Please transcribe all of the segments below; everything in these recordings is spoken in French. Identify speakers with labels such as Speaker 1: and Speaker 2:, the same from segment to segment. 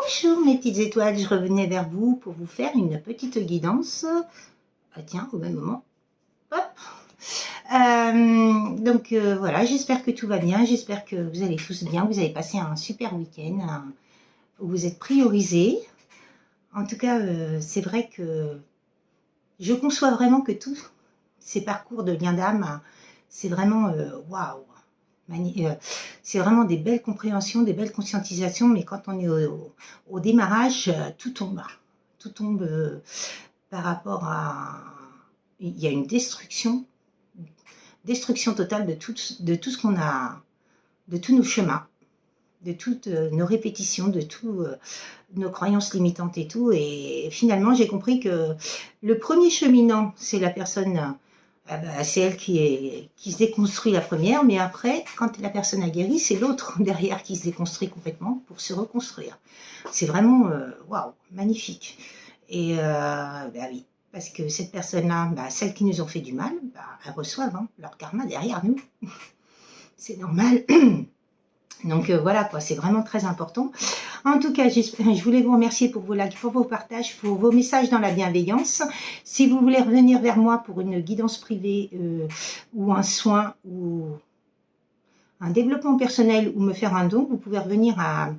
Speaker 1: Bonjour mes petites étoiles, je revenais vers vous pour vous faire une petite guidance. Ah tiens, au même moment. Hop. Voilà, j'espère que tout va bien, j'espère que vous allez tous bien, vous avez passé un super week-end, où vous êtes priorisés. En tout cas, c'est vrai que je conçois vraiment que tous ces parcours de lien d'âme, c'est vraiment waouh. C'est vraiment des belles compréhensions, des belles conscientisations, mais quand on est au démarrage, tout tombe. Tout tombe par rapport à... Il y a une destruction totale de tout ce qu'on a, de tous nos chemins, de toutes nos répétitions, de toutes nos croyances limitantes et tout. Et finalement, j'ai compris que le premier cheminant, c'est la personne... c'est elle qui se déconstruit la première, mais après, quand la personne a guéri, c'est l'autre derrière qui se déconstruit complètement pour se reconstruire. C'est vraiment, waouh, magnifique. Et oui, parce que cette personne-là, celles qui nous ont fait du mal, elles reçoivent leur karma derrière nous. C'est normal. Donc voilà quoi, c'est vraiment très important. En tout cas, je voulais vous remercier pour vos likes, pour vos partages, pour vos messages dans la bienveillance. Si vous voulez revenir vers moi pour une guidance privée ou un soin ou un développement personnel ou me faire un don, vous pouvez revenir à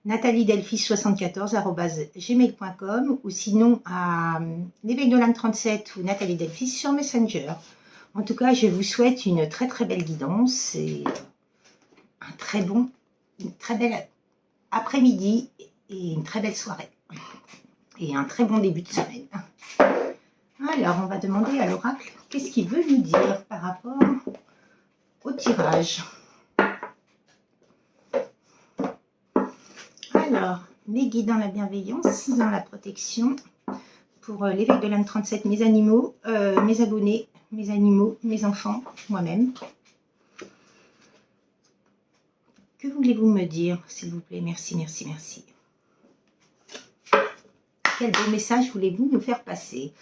Speaker 1: nathaliedelphis74@gmail.com ou sinon à l'éveil de l'âme 37 ou Nathalie Delphis sur Messenger. En tout cas, je vous souhaite une très très belle guidance et une très belle après-midi et une très belle soirée. Et un très bon début de semaine. Alors, on va demander à l'oracle qu'est-ce qu'il veut nous dire par rapport au tirage. Alors, mes guides dans la bienveillance, dans la protection, pour l'éveil de l'âme 37, mes animaux, mes abonnés, mes animaux, mes enfants, moi-même. Que voulez-vous me dire, s'il vous plaît? Merci, merci, merci. Quel beau message voulez-vous nous faire passer?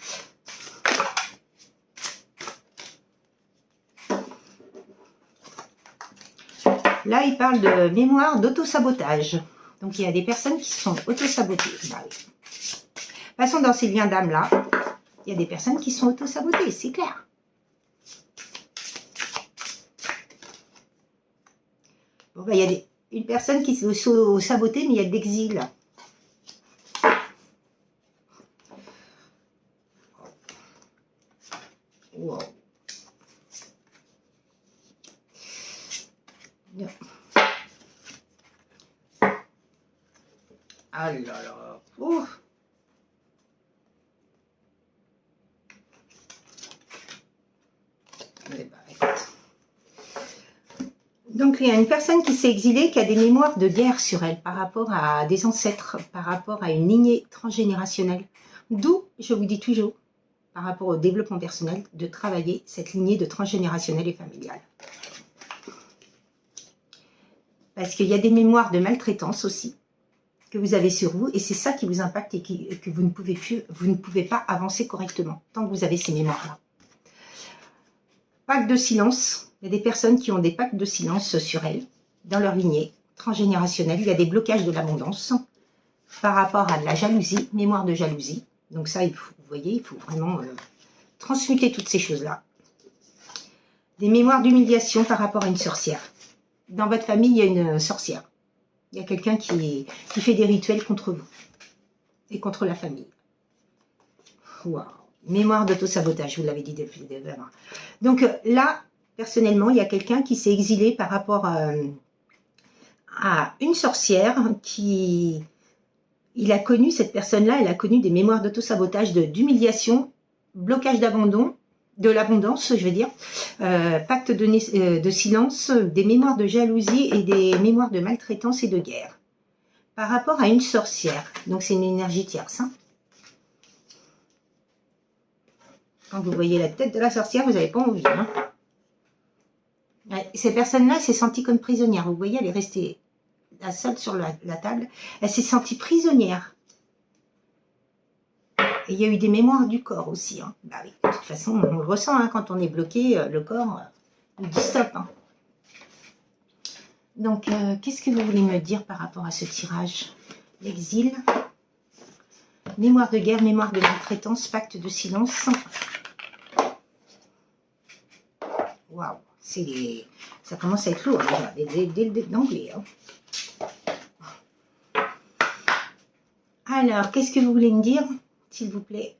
Speaker 1: Là, il parle de mémoire d'auto-sabotage. Donc, il y a des personnes qui sont auto-sabotées. De toute façon, dans ces liens d'âme-là, il y a des personnes qui sont auto-sabotées, c'est clair. Bon, il y a une personne qui s'est auto-sabotée, mais il y a de l'exil. Wow. Ah là là. Ouf. Donc, il y a une personne qui s'est exilée, qui a des mémoires de guerre sur elle par rapport à des ancêtres, par rapport à une lignée transgénérationnelle. D'où, je vous dis toujours, par rapport au développement personnel, de travailler cette lignée de transgénérationnelle et familiale. Parce qu'il y a des mémoires de maltraitance aussi, que vous avez sur vous, et c'est ça qui vous impacte et que vous ne pouvez pas avancer correctement, tant que vous avez ces mémoires-là. Pacte de silence. Il y a des personnes qui ont des pactes de silence sur elles, dans leur lignée transgénérationnelle. Il y a des blocages de l'abondance par rapport à de la jalousie, mémoire de jalousie. Donc ça, vous voyez, il faut vraiment transmuter toutes ces choses-là. Des mémoires d'humiliation par rapport à une sorcière. Dans votre famille, il y a une sorcière. Il y a quelqu'un qui fait des rituels contre vous et contre la famille. Waouh. Mémoire d'auto-sabotage, je vous l'avais dit depuis le début. Donc là, personnellement, il y a quelqu'un qui s'est exilé par rapport à une sorcière qui... Il a connu, cette personne-là, elle a connu des mémoires d'auto-sabotage, d'humiliation, blocage d'abandon, de l'abondance, je veux dire, pacte de silence, des mémoires de jalousie et des mémoires de maltraitance et de guerre. Par rapport à une sorcière. Donc c'est une énergie tierce. Quand vous voyez la tête de la sorcière, vous n'avez pas envie. Ouais, ces personnes-là s'est sentie comme prisonnière. Vous voyez, elle est restée la seule sur la table. Elle s'est sentie prisonnière. Et il y a eu des mémoires du corps aussi. Oui, de toute façon, on le ressent quand on est bloqué, le corps il dit stop. Donc, qu'est-ce que vous voulez me dire par rapport à ce tirage? l'exil, mémoire de guerre, mémoire de maltraitance, pacte de silence. Waouh, ça commence à être lourd déjà, dès le début d'anglais. Hein. Alors, qu'est-ce que vous voulez me dire, s'il vous plaît?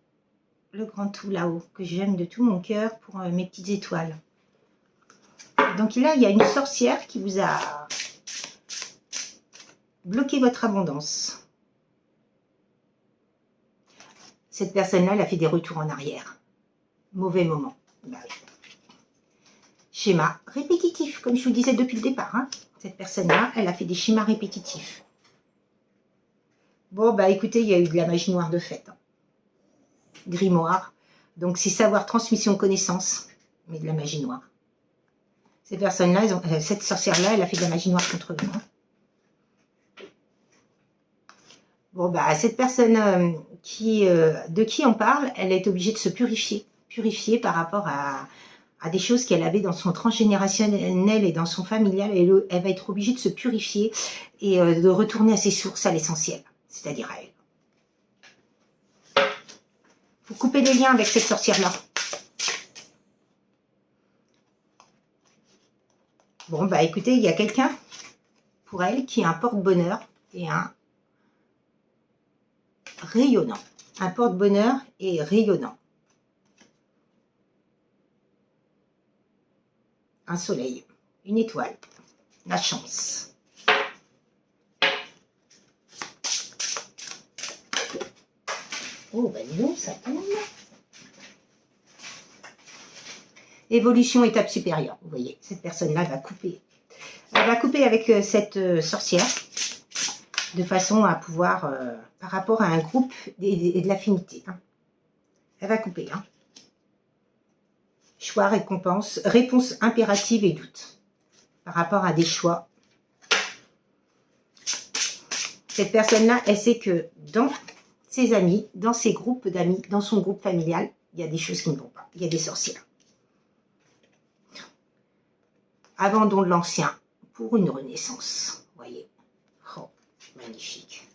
Speaker 1: Le grand tout là-haut, que j'aime de tout mon cœur pour mes petites étoiles. Donc là, il y a une sorcière qui vous a bloqué votre abondance. Cette personne-là, elle a fait des retours en arrière. Mauvais moment. Bah oui. Schéma répétitif, comme je vous disais depuis le départ. Hein. Cette personne-là, elle a fait des schémas répétitifs. Bon, bah écoutez, il y a eu de la magie noire de fait. Hein. Grimoire. Donc, c'est savoir transmission connaissance, mais de la magie noire. Ces personnes-là, cette sorcière-là, elle a fait de la magie noire contre eux. Hein. Bon, bah, cette personne de qui on parle, elle est obligée de se purifier. Purifier par rapport à des choses qu'elle avait dans son transgénérationnel et dans son familial. Elle va être obligée de se purifier et de retourner à ses sources, à l'essentiel, c'est-à-dire à elle. Vous coupez des liens avec cette sorcière-là. Bon, bah écoutez, il y a quelqu'un pour elle qui a un porte-bonheur et un rayonnant. Un porte-bonheur et rayonnant. Un soleil, une étoile, la chance. Oh, bah dis donc, ça tombe. Évolution, étape supérieure. Vous voyez, cette personne-là va couper. Elle va couper avec cette sorcière de façon à pouvoir, par rapport à un groupe et de l'affinité. Hein. Elle va couper. Hein. Choix, récompense, réponse impérative et doute. Par rapport à des choix. Cette personne-là, elle sait que dans ses amis, dans ses groupes d'amis, dans son groupe familial, il y a des choses qui ne vont pas. Il y a des sorcières. Abandon de l'ancien pour une renaissance. Vous voyez. Oh, magnifique.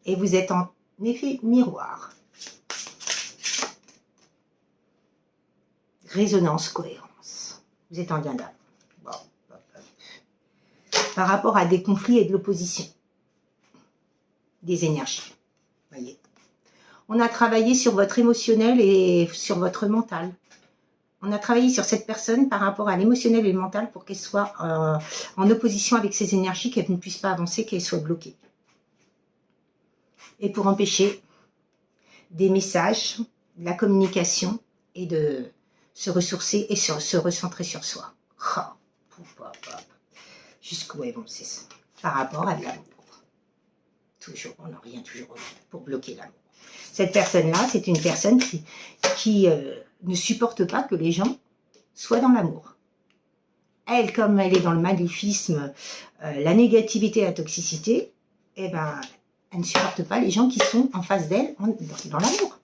Speaker 1: Et vous êtes en effet miroir. Résonance, cohérence. Vous êtes en lien d'âme. Bon, par rapport à des conflits et de l'opposition. Des énergies. Voyez. On a travaillé sur votre émotionnel et sur votre mental. On a travaillé sur cette personne par rapport à l'émotionnel et le mental pour qu'elle soit en opposition avec ces énergies, qu'elle ne puisse pas avancer, qu'elle soit bloquée. Et pour empêcher des messages, de la communication et de se ressourcer et se recentrer sur soi. Oh, jusqu'où est bon, c'est ça. Par rapport à de l'amour. Toujours, on en revient toujours pour bloquer l'amour. Cette personne-là, c'est une personne qui ne supporte pas que les gens soient dans l'amour. Elle, comme elle est dans le maléfisme, la négativité, la toxicité, eh ben, elle ne supporte pas les gens qui sont en face d'elle dans l'amour.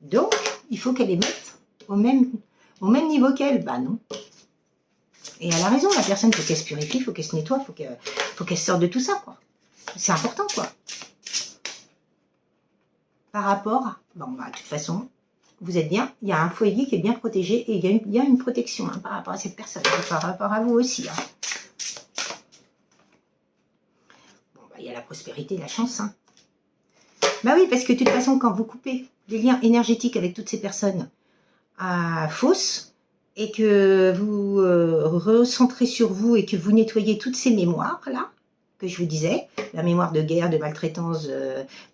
Speaker 1: Donc, il faut qu'elle les mette au même niveau qu'elle. Ben non. Et elle a raison, la personne, il faut qu'elle se purifie, il faut qu'elle se nettoie, il faut qu'elle sorte de tout ça, quoi. C'est important, quoi. Par rapport à... Bon, bah, de toute façon, vous êtes bien. Il y a un foyer qui est bien protégé et il y a une protection hein, par rapport à cette personne, par rapport à vous aussi. Hein. Bon, bah, il y a la prospérité, la chance. Hein. Bah oui, parce que de toute façon, quand vous coupez les liens énergétiques avec toutes ces personnes fausses et que vous recentrez sur vous et que vous nettoyez toutes ces mémoires-là, que je vous disais, la mémoire de guerre, de maltraitance,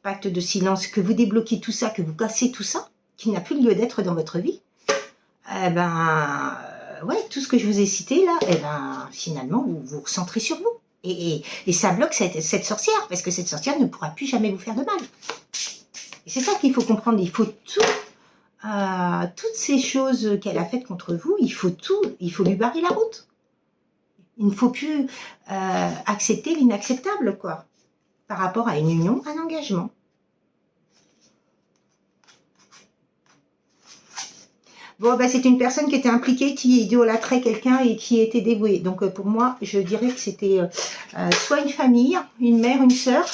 Speaker 1: pacte de silence, que vous débloquez tout ça, que vous cassez tout ça, qui n'a plus lieu d'être dans votre vie, eh ben, ouais, tout ce que je vous ai cité là, eh ben, finalement, vous vous recentrez sur vous. Et ça bloque cette sorcière, parce que cette sorcière ne pourra plus jamais vous faire de mal. Et c'est ça qu'il faut comprendre, il faut tout, toutes ces choses qu'elle a faites contre vous, il faut lui barrer la route. Il ne faut plus accepter l'inacceptable, quoi, par rapport à une union, un engagement. Bon, bah, c'est une personne qui était impliquée, qui idolâtrait quelqu'un et qui était dévouée. Donc, pour moi, je dirais que c'était soit une famille, une mère, une sœur,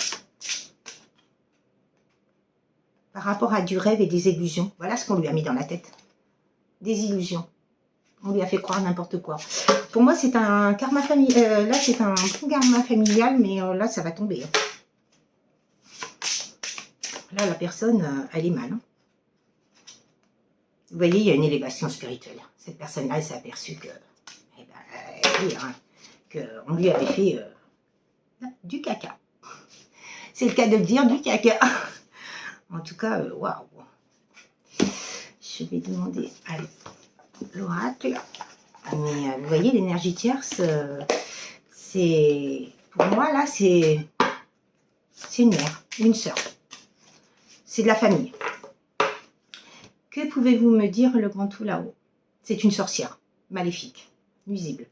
Speaker 1: par rapport à du rêve et des illusions. Voilà ce qu'on lui a mis dans la tête. Des illusions. On lui a fait croire n'importe quoi. Pour moi, c'est un karma familial. Là, c'est un bon karma familial, mais là, ça va tomber. Là, la personne, elle est mal. Hein. Vous voyez, il y a une élévation spirituelle. Cette personne-là, elle s'est aperçue que, eh ben, oui, hein, qu'on lui avait fait du caca. C'est le cas de le dire, du caca. En tout cas, waouh. Je vais demander à l'oracle. Mais vous voyez, l'énergie tierce, c'est... Pour moi, là, c'est une mère, une sœur. C'est de la famille. Que pouvez-vous me dire, le grand tout là-haut? C'est une sorcière, maléfique, nuisible.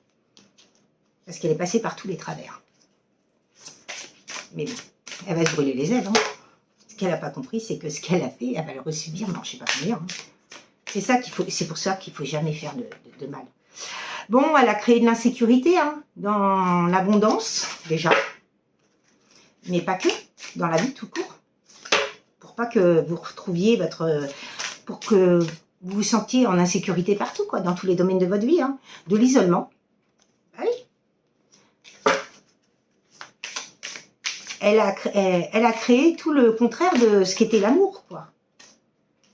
Speaker 1: Parce qu'elle est passée par tous les travers. Mais bon, elle va se brûler les ailes. Hein. Ce qu'elle n'a pas compris, c'est que ce qu'elle a fait, elle va le resubir, non, je ne sais pas combien. Hein. C'est ça qu'il faut, c'est pour ça qu'il ne faut jamais faire de mal. Bon, elle a créé de l'insécurité, hein, dans l'abondance, déjà. Mais pas que, dans la vie tout court. Pour pas que vous retrouviez votre... Pour que vous vous sentiez en insécurité partout, quoi, dans tous les domaines de votre vie. Hein. De l'isolement. Ah oui. Elle a créé tout le contraire de ce qu'était l'amour, quoi.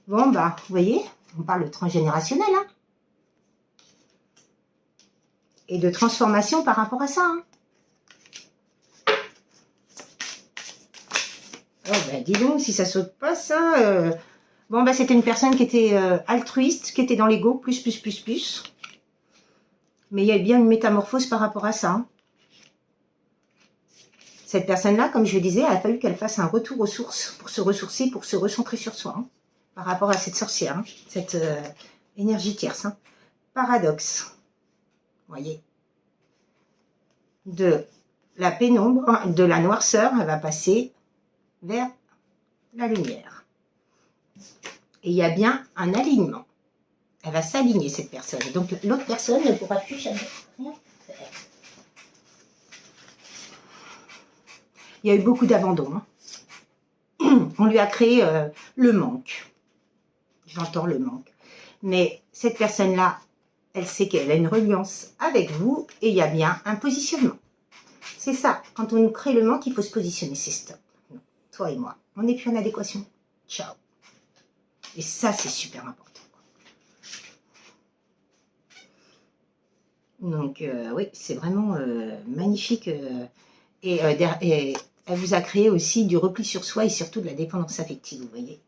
Speaker 1: Bon, bah, vous voyez, on parle de transgénérationnel, hein. Et de transformation par rapport à ça, hein. Oh, ben, dis donc, si ça saute pas, ça... Bon, ben, c'était une personne qui était altruiste, qui était dans l'ego, plus. Mais il y a bien une métamorphose par rapport à ça. Hein. Cette personne-là, comme je le disais, il a fallu qu'elle fasse un retour aux sources pour se ressourcer, pour se recentrer sur soi. Hein, par rapport à cette sorcière, hein, cette énergie tierce. Hein. Paradoxe. Vous voyez. De la pénombre, de la noirceur, elle va passer vers la lumière. Et il y a bien un alignement. Elle va s'aligner, cette personne. Donc, l'autre personne ne pourra plus jamais rien faire. Il y a eu beaucoup d'abandon. Hein. On lui a créé le manque. J'entends le manque. Mais cette personne-là, elle sait qu'elle a une reliance avec vous et il y a bien un positionnement. C'est ça. Quand on nous crée le manque, il faut se positionner. C'est stop. Non. Toi et moi, on n'est plus en adéquation. Ciao. Et ça, c'est super important. Donc, oui, c'est vraiment magnifique. Et elle vous a créé aussi du repli sur soi et surtout de la dépendance affective, vous voyez.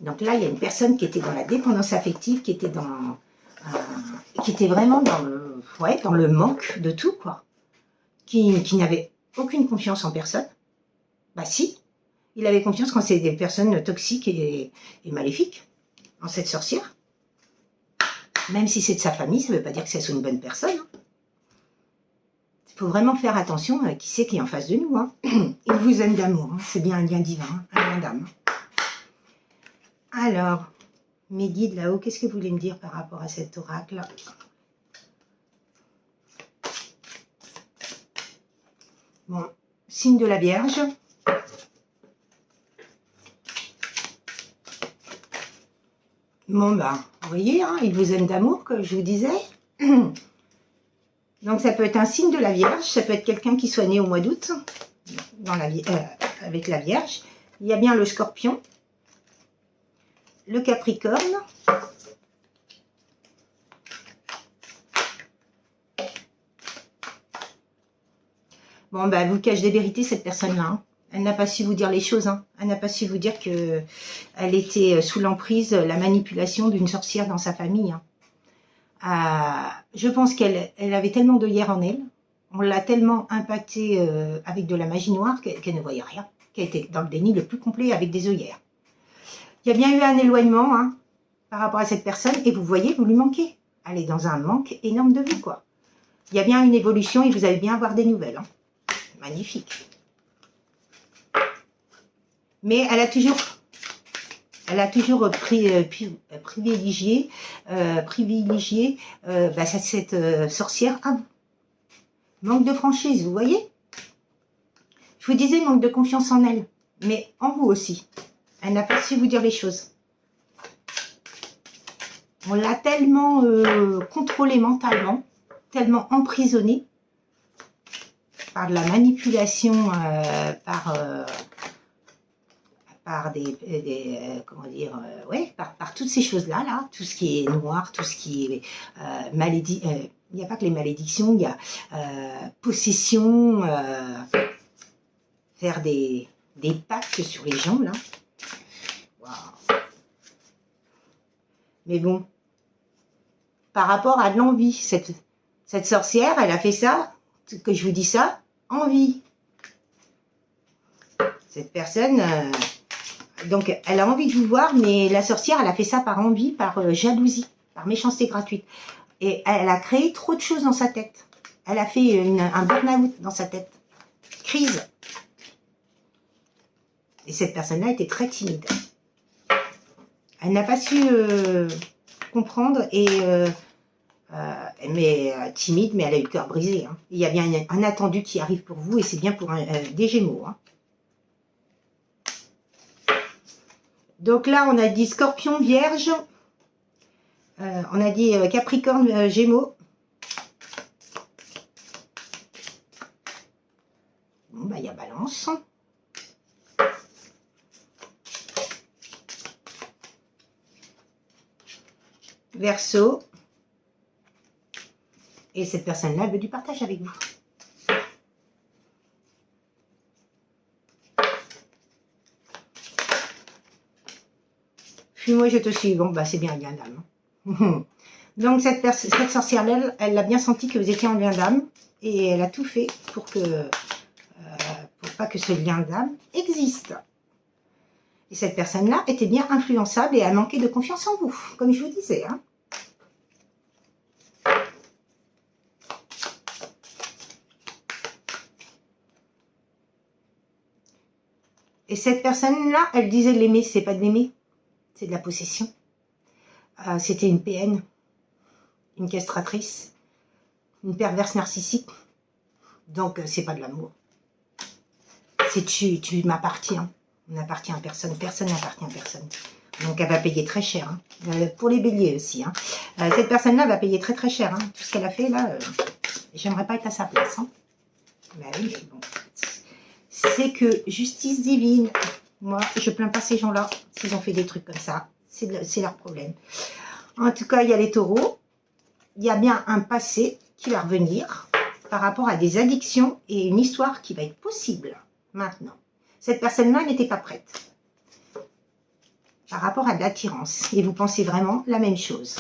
Speaker 1: Donc là, il y a une personne qui était dans la dépendance affective, qui était vraiment dans le manque de tout, quoi. Qui n'avait aucune confiance en personne. Bah si, il avait confiance quand c'est des personnes toxiques et maléfiques, en cette sorcière. Même si c'est de sa famille, ça ne veut pas dire que c'est une bonne personne. Il faut vraiment faire attention à qui c'est qui est en face de nous. Hein. Il vous aime d'amour, hein. C'est bien un lien divin, hein. Un lien d'âme. Alors, mes guides là-haut, qu'est-ce que vous voulez me dire par rapport à cet oracle? Bon, signe de la Vierge. Bon, ben, vous voyez, hein, il vous aime d'amour, comme je vous disais. Donc, ça peut être un signe de la Vierge. Ça peut être quelqu'un qui soit né au mois d'août, avec la Vierge. Il y a bien le Scorpion, le Capricorne, bon, ben, elle vous cache des vérités, cette personne-là. Hein. Elle n'a pas su vous dire les choses. Hein. Elle n'a pas su vous dire qu'elle était sous l'emprise, la manipulation d'une sorcière dans sa famille. Hein. Je pense qu'elle avait tellement d'œillères en elle. On l'a tellement impactée avec de la magie noire qu'elle ne voyait rien. Qu'elle était dans le déni le plus complet avec des œillères. Il y a bien eu un éloignement, hein, par rapport à cette personne. Et vous voyez, vous lui manquez. Elle est dans un manque énorme de vous, quoi. Il y a bien une évolution et vous allez bien avoir des nouvelles. Hein. Magnifique. Mais elle a elle a toujours privilégié cette sorcière à vous. Manque de franchise, vous voyez? Je vous disais, manque de confiance en elle, mais en vous aussi. Elle n'a pas su vous dire les choses. On l'a tellement contrôlée mentalement, tellement emprisonnée par de la manipulation, par comment dire, ouais, par toutes ces choses-là, là, tout ce qui est noir, tout ce qui est il n'y a pas que les malédictions, il y a possession, faire des pactes sur les gens, là. Wow. Mais bon, par rapport à de l'envie, cette sorcière, elle a fait ça, que je vous dis ça, envie. Cette personne... donc, elle a envie de vous voir, mais la sorcière, elle a fait ça par envie, par jalousie, par méchanceté gratuite. Et elle a créé trop de choses dans sa tête. Elle a fait un burn-out dans sa tête. Crise. Et cette personne-là était très timide. Elle n'a pas su comprendre, mais timide, mais elle a eu le cœur brisé. Hein. Il y a bien un attendu qui arrive pour vous, et c'est bien pour des Gémeaux. Hein. Donc là, on a dit Scorpion, Vierge. On a dit Capricorne, Gémeaux. Bon, bah, il y a Balance. Verseau. Et cette personne-là veut du partage avec vous. Puis moi je te suis. Bon, bah c'est bien lien d'âme. Donc cette sorcière-là, elle a bien senti que vous étiez en lien d'âme. Et elle a tout fait pour pas que ce lien d'âme existe. Et cette personne-là était bien influençable et a manqué de confiance en vous, comme je vous disais. Hein. Et cette personne-là, elle disait de l'aimer, c'est pas de l'aimer, c'est de la possession. C'était une PN, une castratrice, une perverse narcissique. Donc, c'est pas de l'amour. C'est tu m'appartiens. On n'appartient à personne. Personne n'appartient à personne. Donc, elle va payer très cher. Hein. Pour les béliers aussi. Hein. Cette personne-là va payer très très cher. Hein. Tout ce qu'elle a fait, là, j'aimerais pas être à sa place. Hein. Ben oui, mais bon. C'est que justice divine. Moi, je plains pas ces gens-là s'ils ont fait des trucs comme ça. C'est leur problème. En tout cas, il y a les taureaux. Il y a bien un passé qui va revenir par rapport à des addictions et une histoire qui va être possible maintenant. Cette personne-là n'était pas prête par rapport à de l'attirance. Et vous pensez vraiment la même chose.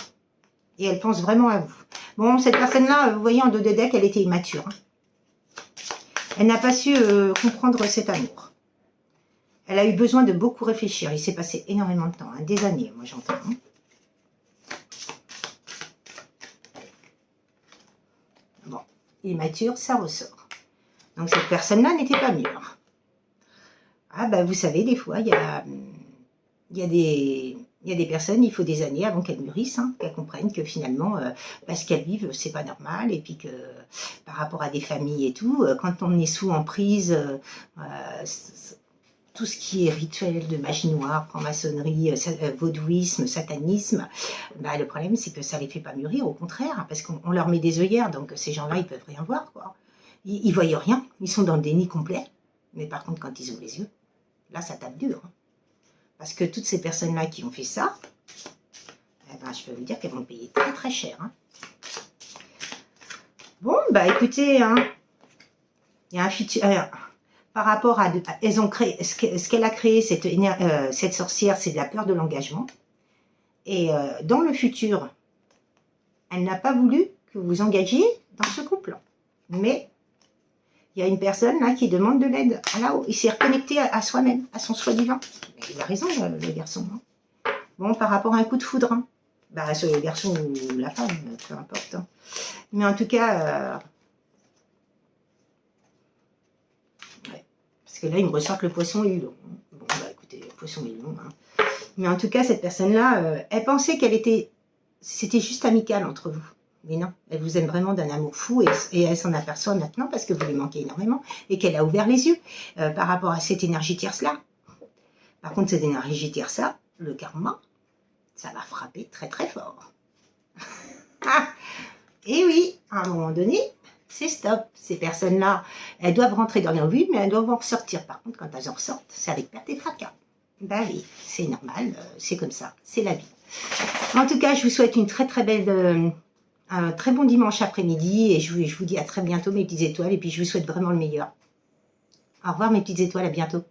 Speaker 1: Et elle pense vraiment à vous. Bon, cette personne-là, vous voyez, en dos de deck, elle était immature. Hein. Elle n'a pas su comprendre cet amour. Elle a eu besoin de beaucoup réfléchir. Il s'est passé énormément de temps, hein, des années, moi j'entends. Hein. Bon, immature, ça ressort. Donc cette personne-là n'était pas mûre. Ah bah vous savez, des fois, il y a des personnes, il faut des années avant qu'elles mûrissent, hein, qu'elles comprennent que finalement, ce qu'elles vivent, c'est pas normal, et puis que par rapport à des familles et tout, quand on est sous emprise, tout ce qui est rituel de magie noire, franc-maçonnerie, vaudouisme, satanisme, bah, le problème c'est que ça les fait pas mûrir, au contraire, parce qu'on leur met des œillères, donc ces gens-là, ils peuvent rien voir, quoi. Ils voient rien, ils sont dans le déni complet, mais par contre, quand ils ouvrent les yeux, là, ça tape dur. Hein. Parce que toutes ces personnes-là qui ont fait ça, eh ben, je peux vous dire qu'elles vont payer très très cher. Hein. Bon, bah écoutez, hein, il y a un futur... par rapport à... elles ont créé, ce qu'elle a créé, cette sorcière, c'est de la peur de l'engagement. Et dans le futur, elle n'a pas voulu que vous vous engagiez dans ce couple. Mais il y a une personne là qui demande de l'aide là-haut. Il s'est reconnecté à soi-même, à son soi divin. Il a raison, le garçon. Hein. Bon, par rapport à un coup de foudre. Hein. Bah, soit le garçon ou la femme, peu importe. Hein. Mais en tout cas... ouais. Parce que là, il me ressort le poisson et le lion. Bon, bah écoutez, le poisson et le lion. Hein. Mais en tout cas, cette personne-là, elle pensait c'était juste amical entre vous. Mais non, elle vous aime vraiment d'un amour fou et elle s'en aperçoit maintenant parce que vous lui manquez énormément et qu'elle a ouvert les yeux par rapport à cette énergie tierce-là. Par contre, cette énergie tierce-là, le karma, ça va frapper très très fort. Ah, et oui, à un moment donné, c'est stop. Ces personnes-là, elles doivent rentrer dans leur vie, mais elles doivent en ressortir. Par contre, quand elles en ressortent, c'est avec perte et fracas. Ben oui, c'est normal, c'est comme ça, c'est la vie. En tout cas, je vous souhaite une très très belle, un très bon dimanche après-midi et je vous dis à très bientôt mes petites étoiles et puis je vous souhaite vraiment le meilleur. Au revoir mes petites étoiles, à bientôt.